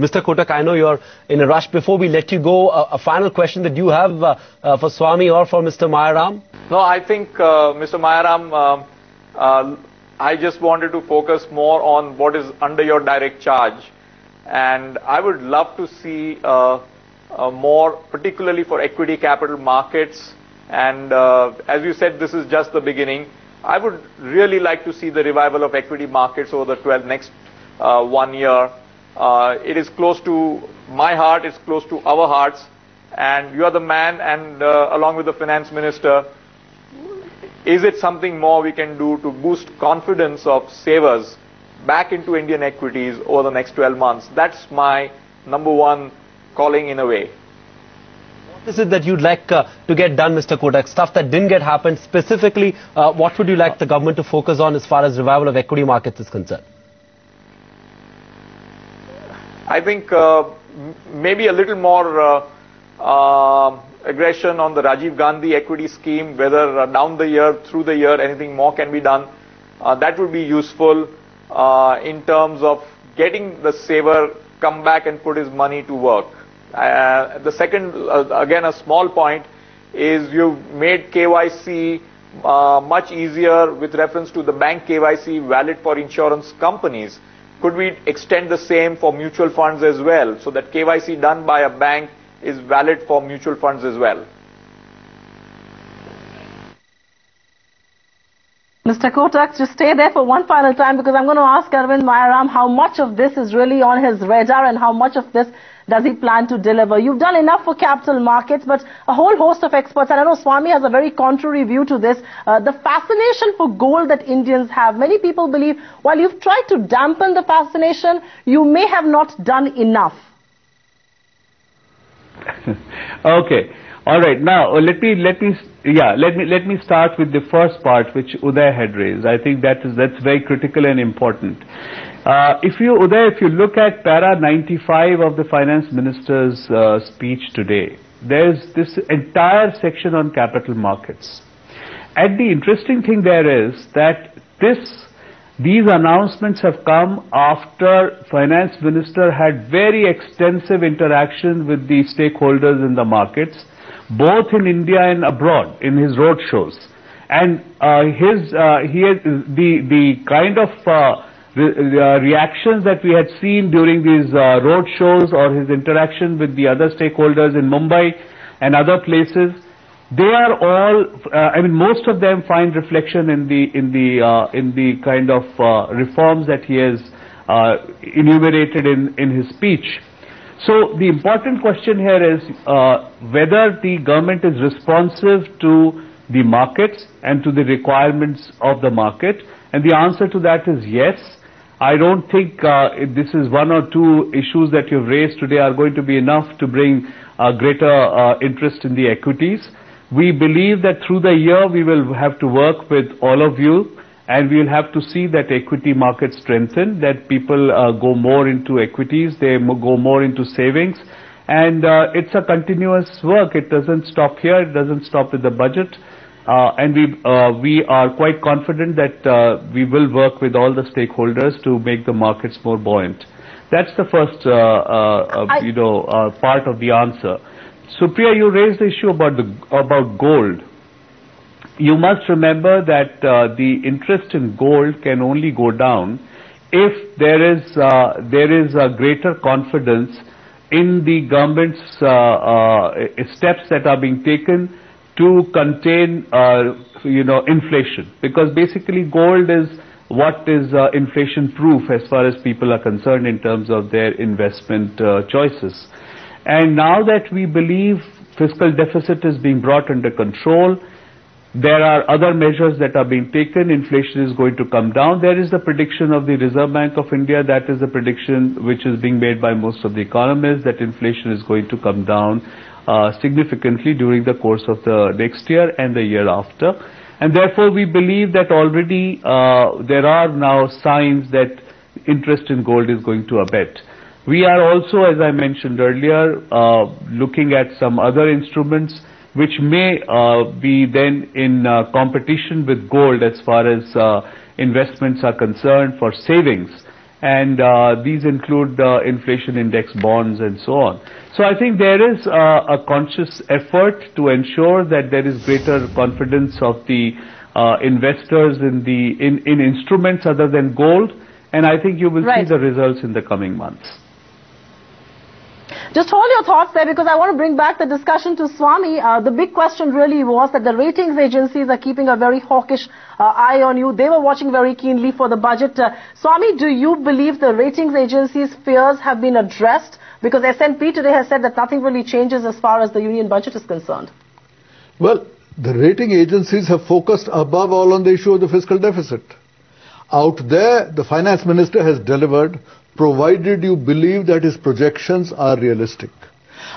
Mr. Kotak, I know you're in a rush. Before we let you go, a final question that you have for Swami or for Mr. Mayaram? No, I think, Mr. Mayaram, I just wanted to focus more on what is under your direct charge. And I would love to see more, particularly for equity capital markets. And as you said, this is just the beginning. I would really like to see the revival of equity markets over the next 1 year. It is close to my heart, it's close to our hearts. And you are the man, and along with the finance minister, is it something more we can do to boost confidence of savers back into Indian equities over the next 12 months? That's my #1 calling in a way. What is it that you'd like to get done, Mr. Kotak? Stuff that didn't get happened. Specifically, what would you like the government to focus on as far as revival of equity markets is concerned? I think maybe a little more aggression on the Rajiv Gandhi equity scheme, whether down the year, through the year, anything more can be done. That would be useful in terms of getting the saver come back and put his money to work. The second, again a small point, is you've made KYC much easier with reference to the bank KYC valid for insurance companies. Could we extend the same for mutual funds as well, so that KYC done by a bank is valid for mutual funds as well? Mr. Kotak, just stay there for one final time, because I'm going to ask Arvind Mayaram how much of this is really on his radar and how much of this does he plan to deliver. You've done enough for capital markets, but a whole host of experts, and I know Swami has a very contrary view to this, the fascination for gold that Indians have. Many people believe while you've tried to dampen the fascination, you may have not done enough. Okay. All right. Now let me start with the first part, which Uday had raised. I think that's very critical and important. If you look at para 95 of the finance minister's speech today, there's this entire section on capital markets. And the interesting thing there is that these announcements have come after finance minister had very extensive interaction with the stakeholders in the markets, both in India and abroad, in his road shows. And the kind of reactions that we had seen during these road shows, or his interaction with the other stakeholders in Mumbai and other places, they are all, most of them find reflection in the kind of reforms that he has enumerated in his speech. So the important question here is whether the government is responsive to the markets and to the requirements of the market, and the answer to that is yes. I don't think this is one or two issues that you've raised today are going to be enough to bring greater interest in the equities. We believe that through the year we will have to work with all of you, and we will have to see that equity markets strengthen, that people go more into equities, they go more into savings, and it's a continuous work. It doesn't stop here, it doesn't stop with the budget, and we are quite confident that we will work with all the stakeholders to make the markets more buoyant. That's the first part of the answer. Supriya, you raised the issue about gold. You must remember that the interest in gold can only go down if there is a greater confidence in the government's steps that are being taken to contain inflation, because basically gold is what is inflation proof as far as people are concerned in terms of their investment choices. And now that we believe fiscal deficit is being brought under control, there are other measures that are being taken, inflation is going to come down. There is the prediction of the Reserve Bank of India, that is the prediction which is being made by most of the economists, that inflation is going to come down significantly during the course of the next year and the year after. And therefore we believe that already there are now signs that interest in gold is going to abate. We are also, as I mentioned earlier, looking at some other instruments which may be then in competition with gold as far as investments are concerned for savings. and these include inflation index bonds and so on. So I think there is a conscious effort to ensure that there is greater confidence of the investors in instruments other than gold, and I think you will see the results in the coming months. Just hold your thoughts there, because I want to bring back the discussion to Swami. The big question really was that the ratings agencies are keeping a very hawkish eye on you. They were watching very keenly for the budget. Swami, do you believe the ratings agencies' fears have been addressed? Because S&P today has said that nothing really changes as far as the union budget is concerned. Well, the rating agencies have focused above all on the issue of the fiscal deficit. Out there, the finance minister has delivered, provided you believe that his projections are realistic.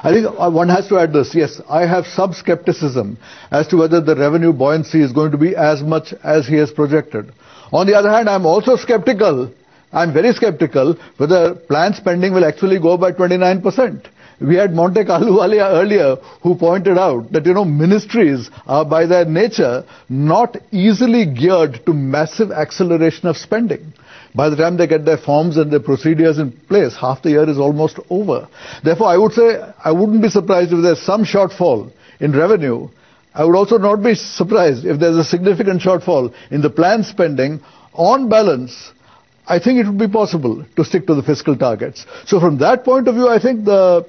I think one has to add this. Yes, I have some skepticism as to whether the revenue buoyancy is going to be as much as he has projected. On the other hand, I'm also skeptical. I'm very skeptical whether planned spending will actually go by 29%. We had Monte Carlo earlier who pointed out that, ministries are by their nature not easily geared to massive acceleration of spending. By the time they get their forms and their procedures in place, half the year is almost over. Therefore, I would say I wouldn't be surprised if there's some shortfall in revenue. I would also not be surprised if there's a significant shortfall in the planned spending. On balance, I think it would be possible to stick to the fiscal targets. So from that point of view, I think the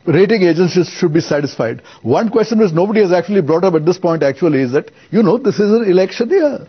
rating agencies should be satisfied. One question which nobody has actually brought up at this point actually is that, this is an election year.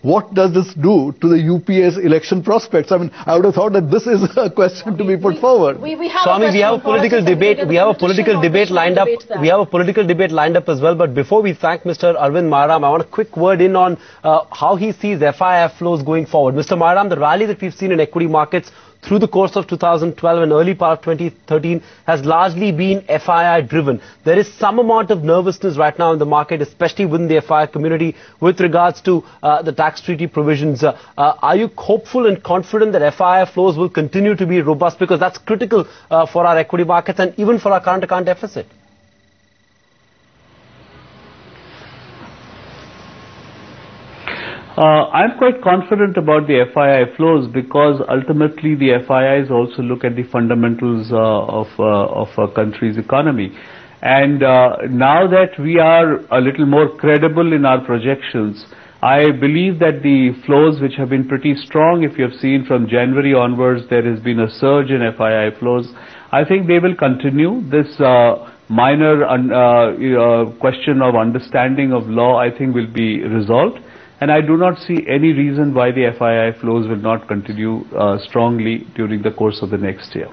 What does this do to the UPA's election prospects? I mean, I would have thought that this is a question to be put forward. Swami, we have a political debate. We have a political debate lined up. We have a political debate lined up as well. But before we thank Mr. Arvind Mayaram, I want a quick word in on how he sees FII flows going forward. Mr. Mayaram, the rally that we've seen in equity markets through the course of 2012 and early part of 2013 has largely been FII driven. There is some amount of nervousness right now in the market, especially within the FII community with regards to the tax treaty provisions. Are you hopeful and confident that FII flows will continue to be robust, because that's critical for our equity markets and even for our current account deficit? I'm quite confident about the FII flows, because ultimately the FIIs also look at the fundamentals of a country's economy. And now that we are a little more credible in our projections, I believe that the flows, which have been pretty strong, if you have seen from January onwards, there has been a surge in FII flows. I think they will continue. This minor question of understanding of law, I think, will be resolved. And I do not see any reason why the FII flows will not continue strongly during the course of the next year.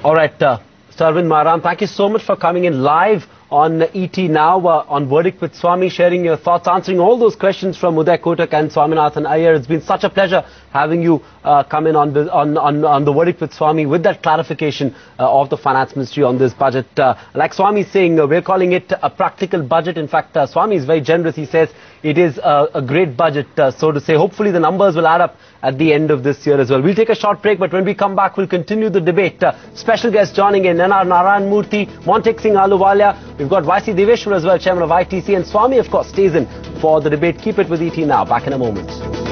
All right, Mr. Arvind Mayaram, thank you so much for coming in live on ET Now, on Verdict with Swami, sharing your thoughts, answering all those questions from Uday Kotak and Swaminathan Aiyar. It's been such a pleasure having you come in on the Verdict with Swami with that clarification of the Finance Ministry on this budget. Like Swami is saying, we're calling it a practical budget. In fact, Swami is very generous. He says it is a great budget, so to say. Hopefully the numbers will add up at the end of this year as well. We'll take a short break, but when we come back, we'll continue the debate. Special guests joining in, N.R. Narayan Murthy, Montek Singh Ahluwalia. We've got YC Deveshwar as well, Chairman of ITC, and Swami, of course, stays in for the debate. Keep it with ET Now. Back in a moment.